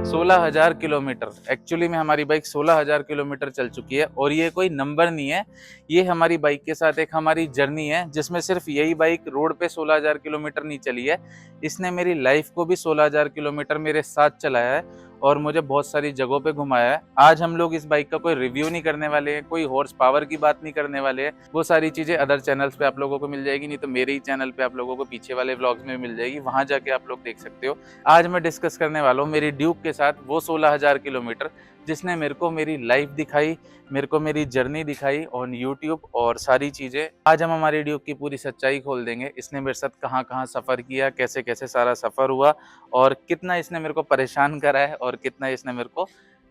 16,000 kilometre. Actually में हमारी bike 16,000 kilometre चल चुकी है और ये कोई नंबर नहीं है, ये हमारी बाइक के साथ एक हमारी जर्नी है जिसमें सिर्फ यही बाइक रोड पे 16,000 किलोमीटर नहीं चली है, इसने मेरी लाइफ को भी 16,000 किलोमीटर मेरे साथ चलाया है और मुझे बहुत सारी जगहों पे घुमाया है। आज हम लोग इस बाइक का कोई रिव्यू नहीं करने वाले हैं, कोई हॉर्स पावर की बात नहीं करने वाले हैं, वो सारी चीज़ें अदर चैनल्स पे आप लोगों को मिल जाएगी, नहीं तो मेरे ही चैनल पे आप लोगों को पीछे वाले व्लॉग्स में मिल जाएगी, वहाँ जाके आप लोग देख सकते हो। आज मैं डिस्कस करने वाला हूँ मेरी ड्यूक के साथ वो 16,000 किलोमीटर जिसने मेरे को मेरी लाइफ दिखाई, मेरे को मेरी जर्नी दिखाई ऑन यूट्यूब और सारी चीज़ें। आज हम हमारी ड्यूक की पूरी सच्चाई खोल देंगे, इसने मेरे साथ कहाँ कहाँ सफ़र किया, कैसे कैसे सारा सफ़र हुआ और कितना इसने मेरे को परेशान करा है और कितना इसने मेरे को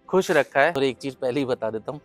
खुश रखा है। और एक चीज़ पहले ही बता देता हूँ,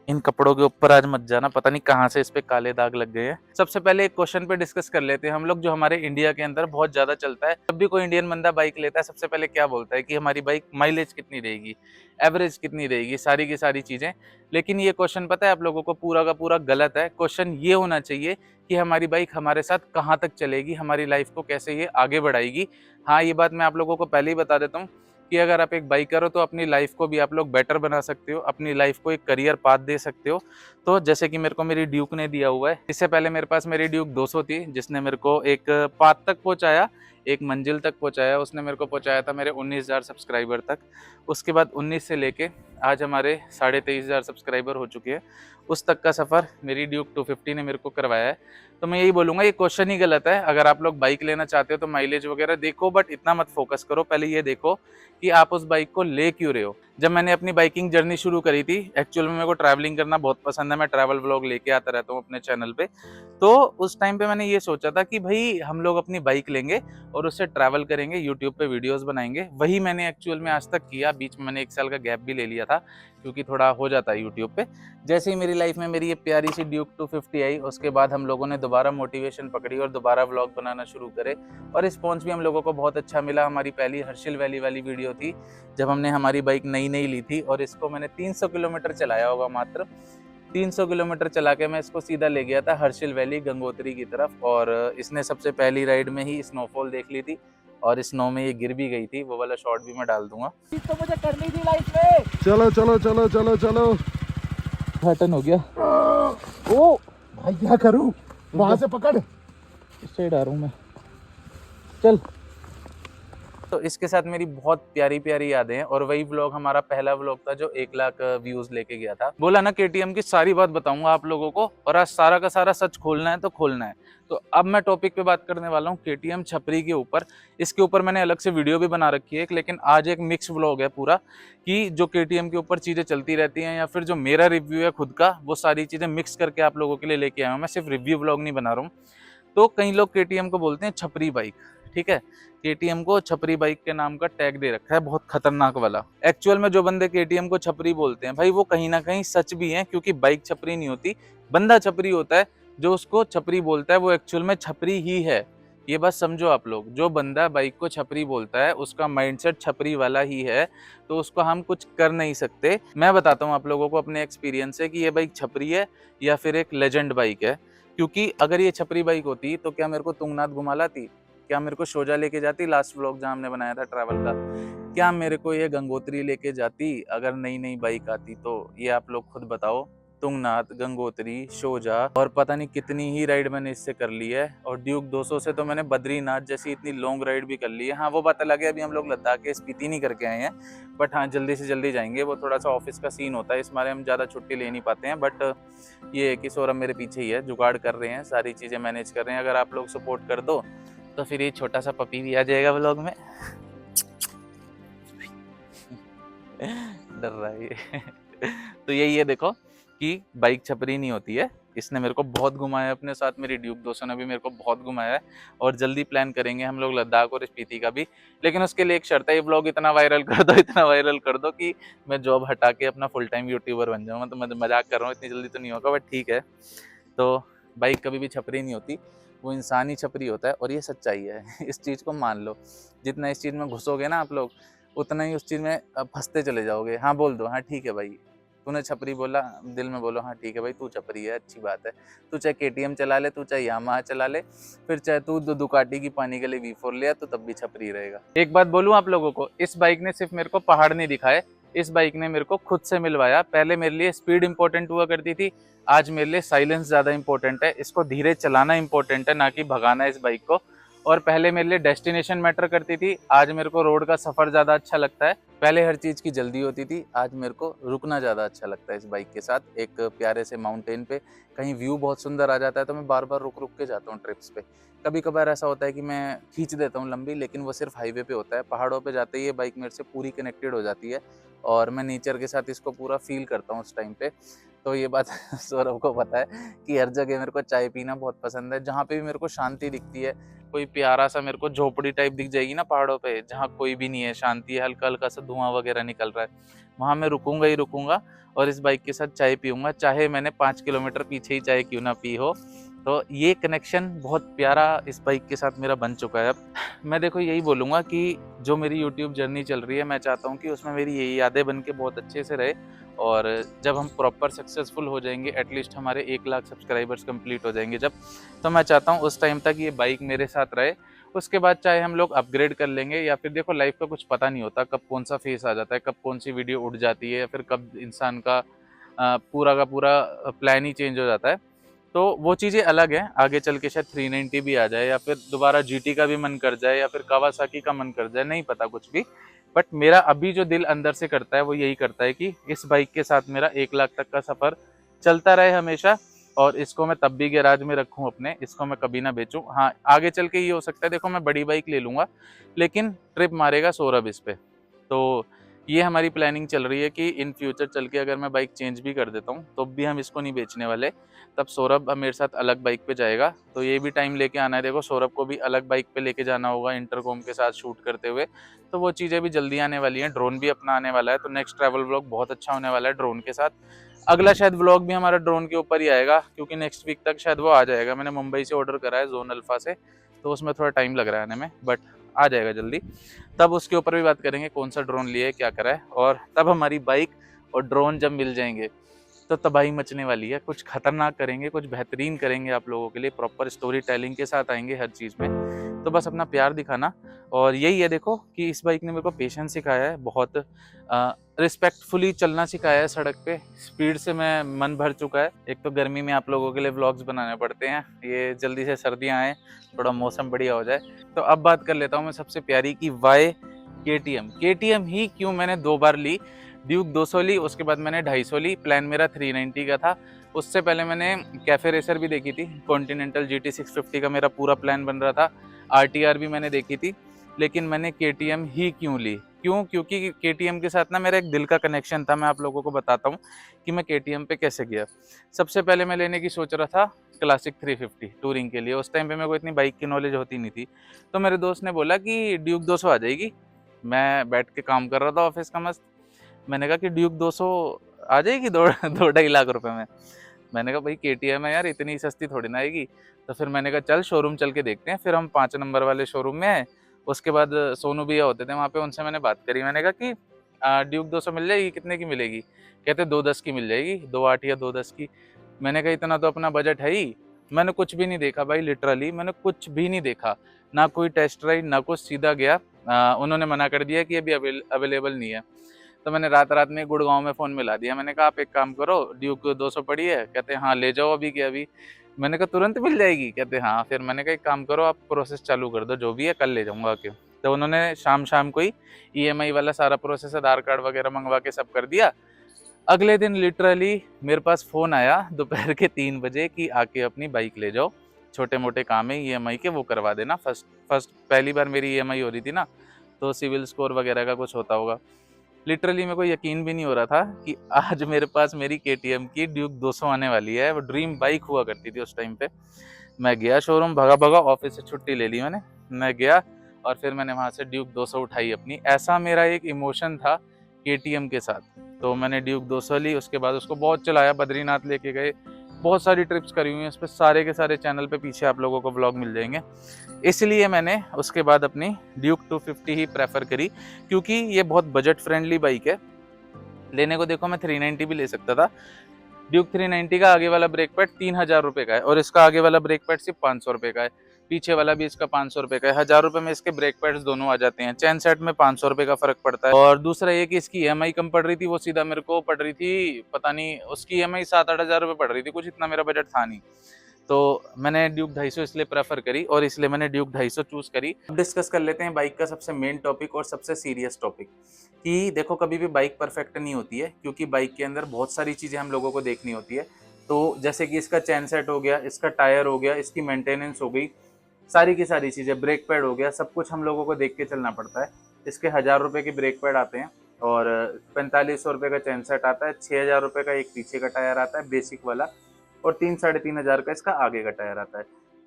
इन कपड़ों के ऊपर आज मत जाना, पता नहीं कहाँ से इस पे काले दाग लग गए हैं। सबसे पहले एक क्वेश्चन पे डिस्कस कर लेते हैं हम लोग, जो हमारे इंडिया के अंदर बहुत ज़्यादा चलता है। जब भी कोई इंडियन बंदा बाइक लेता है सबसे पहले क्या बोलता है कि हमारी बाइक माइलेज कितनी देगी, एवरेज कितनी देगी, सारी की सारी चीज़ें। लेकिन ये क्वेश्चन पता है आप लोगों को पूरा का पूरा गलत है। क्वेश्चन ये होना चाहिए कि हमारी बाइक हमारे साथ कहाँ तक चलेगी, हमारी लाइफ को कैसे ये आगे बढ़ाएगी। हाँ, ये बात मैं आप लोगों को पहले ही बता देता हूँ कि अगर आप एक बाइकर हो तो अपनी लाइफ को भी आप लोग बेटर बना सकते हो, अपनी लाइफ को एक करियर पाथ दे सकते हो। तो जैसे कि मेरे को मेरी ड्यूक ने दिया हुआ है, इससे पहले मेरे पास मेरी ड्यूक 200 थी जिसने मेरे को एक पाथ तक पहुंचाया, एक मंजिल तक पहुंचाया। उसने मेरे को पहुंचाया था मेरे 19,000 सब्सक्राइबर तक। उसके बाद 19 से लेके आज हमारे 23,500 सब्सक्राइबर हो चुके हैं। उस तक का सफ़र मेरी ड्यूक 250 ने मेरे को करवाया है। तो मैं यही बोलूँगा, ये क्वेश्चन ही गलत है। अगर आप लोग बाइक लेना चाहते हो तो माइलेज वगैरह देखो, बट इतना मत फोकस करो। पहले ये देखो कि आप उस बाइक को ले क्यों रहे हो। जब मैंने अपनी बाइकिंग जर्नी शुरू करी थी, एक्चुअल में मेरे को ट्रैवलिंग करना बहुत पसंद है, मैं ट्रैवल व्लॉग लेके आता रहता हूँ अपने चैनल पे। तो उस टाइम पे मैंने ये सोचा था कि भाई हम लोग अपनी बाइक लेंगे और उससे ट्रैवल करेंगे, यूट्यूब पे वीडियोस बनाएंगे। वही मैंने एक्चुअल में आज तक किया। बीच में मैंने 1 साल का गैप भी ले लिया था क्योंकि थोड़ा हो जाता है यूट्यूब पे। जैसे ही मेरी लाइफ में मेरी ये प्यारी सी ड्यूक 250 आई, उसके बाद हम लोगों ने दोबारा मोटिवेशन पकड़ी और दोबारा व्लॉग बनाना शुरू करे और रिस्पॉन्स भी हम लोगों को बहुत अच्छा मिला। हमारी पहली हर्षिल वैली वाली वीडियो थी जब हमने हमारी बाइक नई नई ली थी और इसको मैंने 300 किलोमीटर चलाया होगा, मात्र 300 किलोमीटर चला के मैं इसको सीधा ले गया था हर्षिल वैली गंगोत्री की तरफ। और इसने सबसे पहली राइड में ही स्नोफॉल देख ली थी और स्नो में ये गिर भी गई थी, वो वाला शॉट भी मैं डाल दूंगा। तो मुझे करनी थी लाइफ में। चलो चलो चलो चलो चलो। पैटर्न हो गया। ओ भाई क्या करूं, वहां से पकड़। इस साइड आ रहा हूं मैं, चल। तो इसके साथ मेरी बहुत प्यारी प्यारी यादें हैं और वही व्लॉग हमारा पहला व्लॉग था जो 1 लाख व्यूज लेके गया था। बोला ना केटीएम की सारी बात बताऊंगा आप लोगों को, और आज सारा का सारा सच खोलना है तो खोलना है। तो अब मैं टॉपिक पे बात करने वाला हूँ केटीएम छपरी के ऊपर। इसके ऊपर मैंने अलग से वीडियो भी बना रखी है, लेकिन आज एक मिक्स व्लॉग है पूरा, कि जो केटीएम के ऊपर चीजें चलती रहती हैं या फिर जो मेरा रिव्यू है खुद का, वो सारी चीजें मिक्स करके आप लोगों के लिए लेके आया हूँ। मैं सिर्फ रिव्यू व्लॉग नहीं बना रहा हूँ। तो कई लोग केटीएम को बोलते हैं छपरी बाइक, ठीक है। केटीएम को छपरी बाइक के नाम का टैग दे रखा है, बहुत खतरनाक वाला। एक्चुअल में जो बंदे केटीएम को छपरी बोलते हैं भाई, वो कहीं ना कहीं सच भी है, क्योंकि बाइक छपरी नहीं होती, बंदा छपरी होता है। जो उसको छपरी बोलता है वो एक्चुअल में छपरी ही है। ये बात समझो आप लोग, जो बंदा बाइक को छपरी बोलता है उसका माइंडसेट छपरी वाला ही है, तो उसको हम कुछ कर नहीं सकते। मैं बताता हूँ आप लोगों को अपने एक्सपीरियंस से कि ये बाइक छपरी है या फिर एक लेजेंड बाइक है। क्योंकि अगर ये छपरी बाइक होती तो क्या मेरे को तुंगनाथ घुमा लाती, क्या मेरे को शोजा लेके जाती, लास्ट व्लॉग जहाँ हमने बनाया था ट्रैवल का, क्या मेरे को ये गंगोत्री लेके जाती अगर नई नई बाइक आती तो? ये आप लोग खुद बताओ। तुंगनाथ, गंगोत्री, शोजा और पता नहीं कितनी ही राइड मैंने इससे कर ली है। और ड्यूक 200 से तो मैंने बद्रीनाथ जैसी इतनी लॉन्ग राइड भी कर ली है। हाँ, वो बात अलग है, अभी हम लोग लद्दाख के स्पीति नहीं करके आए हैं, बट हाँ जल्दी से जल्दी जाएंगे। वो थोड़ा सा ऑफिस का सीन होता है, इस बारे हम ज़्यादा छुट्टी ले नहीं पाते हैं। बट ये है कि सौरभ मेरे पीछे ही है, जुगाड़ कर रहे हैं, सारी चीज़ें मैनेज कर रहे हैं। अगर आप लोग सपोर्ट कर दो तो फिर ये छोटा सा पपी भी आ जाएगा व्लॉग में। डर रहा है ये। तो यही है, देखो कि बाइक छपरी नहीं होती है। इसने मेरे को बहुत घुमाया अपने साथ, मेरी ड्यूक 200 ने भी मेरे को बहुत घुमाया है। और जल्दी प्लान करेंगे हम लोग लद्दाख और स्पीति का भी। लेकिन उसके लिए एक शर्त है, ये ब्लॉग इतना वायरल कर दो, इतना वायरल कर दो कि मैं जॉब हटा के अपना फुल टाइम यूट्यूबर बन जाऊँ। मैं मजाक कर रहा हूँ, इतनी जल्दी तो नहीं होगा, बट ठीक है। तो बाइक कभी भी छपरी नहीं होती, वो इंसान ही छपरी होता है, और ये सच्चाई है। इस चीज़ को मान लो। जितना इस चीज़ में घुसोगे ना आप लोग, उतना ही उस चीज़ में फंसते चले जाओगे। हाँ बोल दो, हाँ ठीक है भाई। तूने छपरी बोला, दिल में बोलो हाँ ठीक है भाई तू छपरी है, अच्छी बात है। तू चाहे केटीएम चला ले, तू चाहे यामाहा चला ले, फिर चाहे तू दुकाटी की पानी के लिए V4 ले आ, तो तब भी छपरी रहेगा। एक बात बोलूं आप लोगों को, इस बाइक ने सिर्फ मेरे को पहाड़ नहीं दिखाए, इस बाइक ने मेरे को खुद से मिलवाया। पहले मेरे लिए स्पीड इंपॉर्टेंट हुआ करती थी, आज मेरे लिए साइलेंस ज्यादा इंपॉर्टेंट है। इसको धीरे चलाना इंपॉर्टेंट है, ना कि भगाना इस बाइक को। और पहले मेरे लिए डेस्टिनेशन मैटर करती थी, आज मेरे को रोड का सफर ज्यादा अच्छा लगता है। पहले हर चीज की जल्दी होती थी, आज मेरे को रुकना ज्यादा अच्छा लगता है इस बाइक के साथ। एक प्यारे से माउंटेन पे कहीं व्यू बहुत सुंदर आ जाता है तो मैं बार बार रुक रुक के जाता हूँ ट्रिप्स पे। कभी कभार ऐसा होता है कि मैं खींच देता हूँ लंबी, लेकिन वो सिर्फ हाईवे पे होता है। पहाड़ों पे जाते ही ये बाइक मेरे से पूरी कनेक्टेड हो जाती है और मैं नेचर के साथ इसको पूरा फील करता हूँ उस टाइम पे। तो ये बात सौरभ को पता है कि हर जगह मेरे को चाय पीना बहुत पसंद है। जहाँ पे भी मेरे को शांति दिखती है, कोई प्यारा सा मेरे को झोपड़ी टाइप दिख जाएगी ना पहाड़ों पे, जहाँ कोई भी नहीं है, शांति है, हल्का हल्का सा धुआं वगैरह निकल रहा है, वहां मैं रुकूंगा ही रुकूंगा और इस बाइक के साथ चाय पीऊंगा, चाहे मैंने 5 किलोमीटर पीछे ही चाय क्यों ना पी हो। तो ये कनेक्शन बहुत प्यारा इस बाइक के साथ मेरा बन चुका है। अब मैं देखो यही बोलूंगा कि जो मेरी यूट्यूब जर्नी चल रही है, मैं चाहता हूँ कि उसमें मेरी यही यादें बन के बहुत अच्छे से रहे। और जब हम प्रॉपर सक्सेसफुल हो जाएंगे, एटलीस्ट हमारे 1 लाख सब्सक्राइबर्स कंप्लीट हो जाएंगे जब, तो मैं चाहता हूँ उस टाइम तक ये बाइक मेरे साथ रहे। उसके बाद चाहे हम लोग अपग्रेड कर लेंगे, या फिर देखो लाइफ का कुछ पता नहीं होता, कब कौन सा फेस आ जाता है, कब कौन सी वीडियो उड़ जाती है, या फिर कब इंसान का पूरा का पूरा प्लान ही चेंज हो जाता है। तो वो चीज़ें अलग हैं, आगे चल के शायद 390 भी आ जाए, या फिर दोबारा GT का भी मन कर जाए, या फिर कावासाकी का मन कर जाए, नहीं पता कुछ भी। बट मेरा अभी जो दिल अंदर से करता है वो यही करता है कि इस बाइक के साथ मेरा 1 लाख तक का सफ़र चलता रहे हमेशा, और इसको मैं तब भी गैराज में रखूं अपने, इसको मैं कभी ना बेचूं। हाँ, आगे चल के ये हो सकता है, देखो मैं बड़ी बाइक ले लूँगा लेकिन ट्रिप मारेगा सौरभ इस पे। तो ये हमारी प्लानिंग चल रही है कि इन फ्यूचर चल के अगर मैं बाइक चेंज भी कर देता हूँ तो भी हम इसको नहीं बेचने वाले, तब सौरभ मेरे साथ अलग बाइक पे जाएगा। तो ये भी टाइम लेके आना है, देखो सौरभ को भी अलग बाइक पे लेके जाना होगा इंटरकॉम के साथ शूट करते हुए, तो वो चीज़ें भी जल्दी आने वाली हैं। ड्रोन भी अपना आने वाला है, तो नेक्स्ट ट्रैवल व्लॉग बहुत अच्छा होने वाला है ड्रोन के साथ। अगला शायद व्लॉग भी हमारा ड्रोन के ऊपर ही आएगा, क्योंकि नेक्स्ट वीक तक शायद वो आ जाएगा। मैंने मुंबई से ऑर्डर करा है, जोन अल्फा से, तो उसमें थोड़ा टाइम लग रहा है आने में, बट आ जाएगा जल्दी। तब उसके ऊपर भी बात करेंगे कौन सा ड्रोन लिए, क्या करा है, और तब हमारी बाइक और ड्रोन जब मिल जाएंगे तो तबाही मचने वाली है। कुछ खतरनाक करेंगे, कुछ बेहतरीन करेंगे आप लोगों के लिए, प्रॉपर स्टोरी टेलिंग के साथ आएंगे हर चीज़ पे। तो बस अपना प्यार दिखाना, और यही है देखो कि इस बाइक ने मेरे को पेशेंस सिखाया है, बहुत रिस्पेक्टफुली चलना सिखाया है सड़क पे। स्पीड से मैं मन भर चुका है। एक तो गर्मी में आप लोगों के लिए व्लॉग्स बनाने पड़ते हैं, ये जल्दी से सर्दियाँ आए, थोड़ा मौसम बढ़िया हो जाए। तो अब बात कर लेता हूँ मैं सबसे प्यारी की, वाई KTM ही क्यों मैंने 2 बार ली। ड्यूक 200 ली, उसके बाद मैंने 250 ली। प्लान मेरा 390 का था। उससे पहले मैंने कैफे रेसर भी देखी थी, कॉन्टिनेंटल GT 650 का मेरा पूरा प्लान बन रहा था। RTR भी मैंने देखी थी, लेकिन मैंने KTM ही क्यों ली, क्योंकि KTM के साथ ना मेरा एक दिल का कनेक्शन था। मैं आप लोगों को बताता हूँ कि मैं KTM पे कैसे गया। सबसे पहले मैं लेने की सोच रहा था क्लासिक 350 टूरिंग के लिए। उस टाइम पे मेरे को इतनी बाइक की नॉलेज होती नहीं थी, तो मेरे दोस्त ने बोला कि ड्यूक 200 आ जाएगी। मैं बैठ के काम कर रहा था ऑफिस का मस्त, मैंने कहा कि ड्यूक 200 आ जाएगी 2-2.5 लाख रुपए में। मैंने कहा भाई KTM है यार, इतनी सस्ती थोड़ी ना आएगी। तो फिर मैंने कहा चल शोरूम चल के देखते हैं। फिर हम 5 नंबर वाले शोरूम में आए। उसके बाद सोनू भैया होते थे वहाँ पे, उनसे मैंने बात करी। मैंने कहा कि ड्यूक 200 मिल जाएगी, कितने की मिलेगी? कहते 2.10 की मिल जाएगी, 2.8 या 2.10 की। मैंने कहा इतना तो अपना बजट है ही। मैंने कुछ भी नहीं देखा भाई, लिटरली मैंने कुछ भी नहीं देखा, ना कोई टेस्ट राइड ना कुछ। सीधा गया, उन्होंने मना कर दिया कि अभी अवेलेबल नहीं है। तो मैंने रात रात में गुड़गांव में फ़ोन मिला दिया। मैंने कहा आप एक काम करो, ड्यूक 200 पड़ी है। कहते हाँ ले जाओ अभी के अभी। मैंने कहा तुरंत मिल जाएगी? कहते हाँ। फिर मैंने कहा एक काम करो, आप प्रोसेस चालू कर दो, जो भी है कल ले जाऊँगा आके। तो उन्होंने शाम को ही EMI वाला सारा प्रोसेस, आधार कार्ड वगैरह मंगवा के सब कर दिया। अगले दिन लिटरली मेरे पास फ़ोन आया दोपहर के 3 बजे कि आके अपनी बाइक ले जाओ, छोटे मोटे काम है EMI के वो करवा देना। फर्स्ट पहली बार मेरी EMI हो रही थी ना, तो सिविल स्कोर वगैरह का कुछ होता होगा। लिटरली मेरे को यकीन भी नहीं हो रहा था कि आज मेरे पास मेरी KTM की ड्यूक 200 आने वाली है। वो ड्रीम बाइक हुआ करती थी उस टाइम पे। मैं गया शोरूम, भगा ऑफिस से छुट्टी ले ली मैंने। मैं गया और फिर मैंने वहाँ से ड्यूक 200 उठाई अपनी। ऐसा मेरा एक इमोशन था KTM के साथ। तो मैंने ड्यूक 200 ली, उसके बाद उसको बहुत चलाया, बद्रीनाथ लेके गए, बहुत सारी ट्रिप्स करी हुई हैं उस पर। सारे के सारे चैनल पे पीछे आप लोगों को व्लॉग मिल जाएंगे। इसलिए मैंने उसके बाद अपनी ड्यूक 250 ही प्रेफर करी, क्योंकि ये बहुत बजट फ्रेंडली बाइक है। लेने को देखो मैं 390 भी ले सकता था। ड्यूक 390 का आगे वाला ब्रेक पैड 3000 रुपये का है और इसका आगे वाला ब्रेक पैड सिर्फ 500 रुपये का है। पीछे वाला भी इसका 500 रुपये का है। 1000 रुपये में इसके ब्रेक पैड्स दोनों आ जाते हैं। चैन सेट में 500 रुपये का फर्क पड़ता है। और दूसरा ये कि इसकी EMI कम पड़ रही थी, वो सीधा मेरे को पड़ रही थी, पता नहीं उसकी EMI 7-8 हज़ार रुपये पड़ रही थी, कुछ इतना मेरा बजट था नहीं। तो मैंने ड्यूक 250 इसलिए प्रेफर करी और इसलिए मैंने ड्यूक 250 चूज करी। अब डिस्कस कर लेते हैं बाइक का सबसे मेन टॉपिक और सबसे सीरियस टॉपिक कि देखो कभी भी बाइक परफेक्ट नहीं होती है, क्योंकि बाइक के अंदर बहुत सारी चीज़ें हम लोगों को देखनी होती है। तो जैसे कि इसका चैन सेट हो गया, इसका टायर हो गया, इसकी मेंटेनेंस हो गई, सारी की सारी चीज़ें, ब्रेक पैड हो गया, सब कुछ हम लोगों को देख के चलना पड़ता है। इसके 1000 रुपये के ब्रेक पैड आते हैं और 4500 रुपये का चैन सेट आता है, 6000 रुपये का एक पीछे का टायर आता है बेसिक वाला और 3-3.5 हज़ार का इसका आगे का टायर आता है।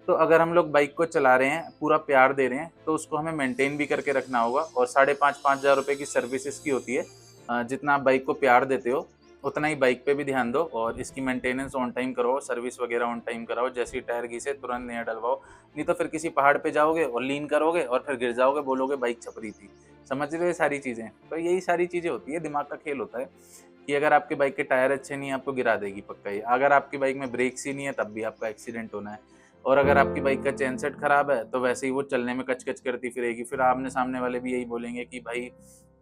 तो अगर हम लोग बाइक को चला रहे हैं, पूरा प्यार दे रहे हैं, तो उसको हमें मेंटेन भी करके रखना होगा और 5,500 हज़ार रुपये की सर्विस इसकी होती है। जितना आप बाइक को प्यार देते हो उतना ही बाइक पे भी ध्यान दो और इसकी मेंटेनेंस ऑन टाइम कराओ, सर्विस वगैरह ऑन टाइम कराओ। जैसे ही टायर घिसे तुरंत नया डलवाओ, नहीं तो फिर किसी पहाड़ पे जाओगे और लीन करोगे और फिर गिर जाओगे, बोलोगे बाइक छपरी थी। समझ रहे हो ये सारी चीज़ें? तो यही सारी चीज़ें होती है, दिमाग का खेल होता है कि अगर आपकी बाइक के टायर अच्छे नहीं है आपको गिरा देगी पक्का ही। अगर आपकी बाइक में ब्रेक्स ही नहीं है तब भी आपका एक्सीडेंट होना है। और अगर आपकी बाइक का चेन सेट खराब है तो वैसे ही वो चलने में कच-कच करती फिरेगी। फिर आमने सामने वाले भी यही बोलेंगे कि भाई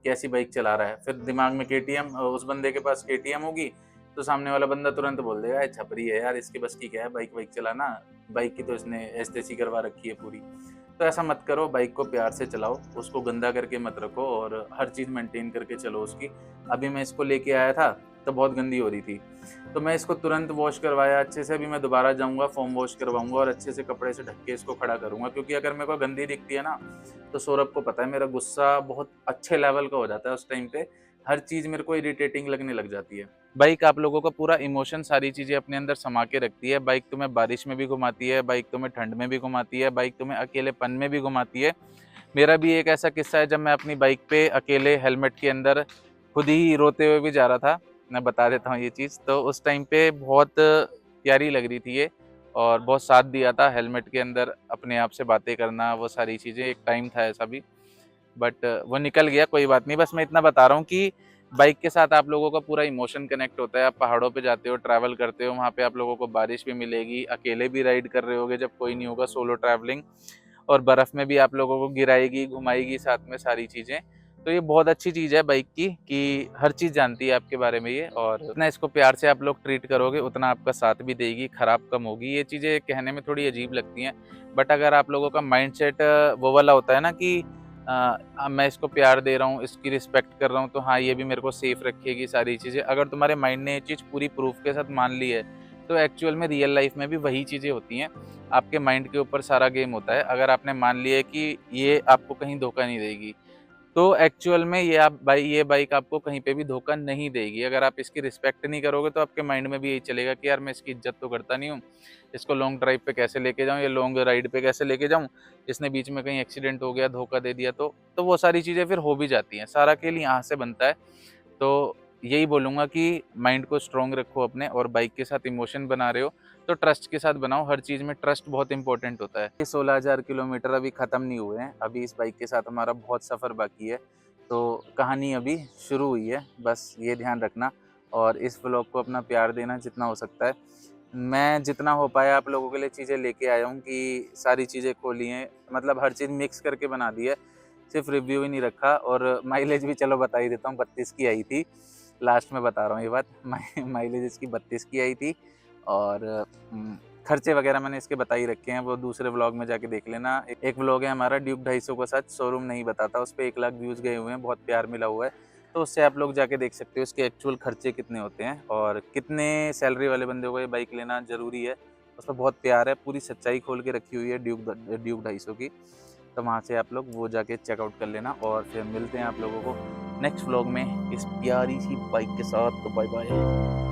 कैसी बाइक चला रहा है। फिर दिमाग में KTM, उस बंदे के पास KTM होगी तो सामने वाला बंदा तुरंत बोल देगा ये छपरी है यार, इसके बस की क्या है बाइक वाइक चलाना, बाइक की तो इसने एसटीसी करवा रखी है पूरी। तो ऐसा मत करो, बाइक को प्यार से चलाओ, उसको गंदा करके मत रखो और हर चीज़ मेंटेन करके चलो उसकी। अभी मैं इसको लेके आया था तो बहुत गंदी हो रही थी, तो मैं इसको तुरंत वॉश करवाया अच्छे से। अभी मैं दोबारा जाऊंगा, फोम वॉश करवाऊंगा और अच्छे से कपड़े से ढक के इसको खड़ा करूंगा, क्योंकि अगर मेरे को गंदी दिखती है ना तो सौरभ को पता है मेरा गुस्सा बहुत अच्छे लेवल का हो जाता है उस टाइम पे। हर चीज़ मेरे को इरिटेटिंग लगने लग जाती है। बाइक आप लोगों का पूरा इमोशन, सारी चीज़ें अपने अंदर समा के रखती है। बाइक तुम्हें बारिश में भी घुमाती है, बाइक तुम्हें ठंड में भी घुमाती है, बाइक तुम्हें अकेलेपन में भी घुमाती है। मेरा भी एक ऐसा किस्सा है, जब मैं अपनी बाइक पे अकेले हेलमेट के अंदर खुद ही रोते हुए भी जा रहा था। मैं बता देता हूँ ये चीज़। तो उस टाइम पे बहुत प्यारी लग रही थी ये और बहुत साथ दिया था हेलमेट के अंदर अपने आप से बातें करना, वो सारी चीज़ें। एक टाइम था ऐसा भी, बट वो निकल गया, कोई बात नहीं। बस मैं इतना बता रहा हूँ कि बाइक के साथ आप लोगों का पूरा इमोशन कनेक्ट होता है। आप पहाड़ों पे जाते हो, ट्रैवल करते हो, वहाँ पे आप लोगों को बारिश भी मिलेगी, अकेले भी राइड कर रहे होगे जब कोई नहीं होगा, सोलो ट्रैवलिंग, और बर्फ़ में भी आप लोगों को गिराएगी, घुमाएगी साथ में सारी चीज़ें। तो ये बहुत अच्छी चीज़ है बाइक की कि हर चीज़ जानती है आपके बारे में ये, और जितना इसको प्यार से आप लोग ट्रीट करोगे उतना आपका साथ भी देगी, ख़राब कम होगी। ये चीज़ें कहने में थोड़ी अजीब लगती हैं, बट अगर आप लोगों का माइंडसेट वो वाला होता है ना कि मैं इसको प्यार दे रहा हूँ, इसकी रिस्पेक्ट कर रहा हूँ, तो हाँ ये भी मेरे को सेफ रखेगी सारी चीज़ें। अगर तुम्हारे माइंड ने ये चीज़ पूरी प्रूफ के साथ मान ली है तो एक्चुअल में रियल लाइफ में भी वही चीज़ें होती हैं। आपके माइंड के ऊपर सारा गेम होता है। अगर आपने मान लिया है कि ये आपको कहीं धोखा नहीं देगी, तो एक्चुअल में ये बाइक आपको कहीं पे भी धोखा नहीं देगी। अगर आप इसकी रिस्पेक्ट नहीं करोगे तो आपके माइंड में भी यही चलेगा कि यार मैं इसकी इज्जत तो करता नहीं हूँ, इसको लॉन्ग ड्राइव पे कैसे लेके जाऊँ, या लॉन्ग राइड पे कैसे लेके जाऊँ, इसने बीच में कहीं एक्सीडेंट हो गया, धोखा दे दिया तो वो सारी चीज़ें फिर हो भी जाती हैं। सारा खेल यहाँ से बनता है। तो यही बोलूँगा कि माइंड को स्ट्रॉन्ग रखो अपने, और बाइक के साथ इमोशन बना रहे हो तो ट्रस्ट के साथ बनाओ। हर चीज़ में ट्रस्ट बहुत इंपॉर्टेंट होता है। ये 16,000 किलोमीटर अभी ख़त्म नहीं हुए हैं, अभी इस बाइक के साथ हमारा बहुत सफ़र बाकी है। तो कहानी अभी शुरू हुई है, बस ये ध्यान रखना और इस व्लॉग को अपना प्यार देना जितना हो सकता है। मैं जितना हो पाया आप लोगों के लिए चीज़ें लेके आया हूँ कि सारी चीज़ें खोली हैं, मतलब हर चीज़ मिक्स करके बना दी है, सिर्फ रिव्यू ही नहीं रखा। और माइलेज भी चलो बता ही देता हूँ, 32 की आई थी। लास्ट में बता रहा हूँ ये बात, माइलेज इसकी 32 की आई थी। और खर्चे वगैरह मैंने इसके बता ही रखे हैं, वो दूसरे व्लॉग में जाके देख लेना। एक व्लॉग है हमारा ड्यूक 250 का, सच शोरूम नहीं बताता, उस पर 1 लाख व्यूज़ गए हुए हैं, बहुत प्यार मिला हुआ है। तो उससे आप लोग जाके देख सकते हो इसके एक्चुअल खर्चे कितने होते हैं और कितने सैलरी वाले बंदे को ये बाइक लेना ज़रूरी है। उस पर बहुत प्यार है, पूरी सच्चाई खोल के रखी हुई है ड्यूक 250 की। तो वहाँ से आप लोग वो जाके चेकआउट कर लेना और फिर मिलते हैं आप लोगों को नेक्स्ट व्लॉग में इस प्यारी सी बाइक के साथ। तो बाय बाय।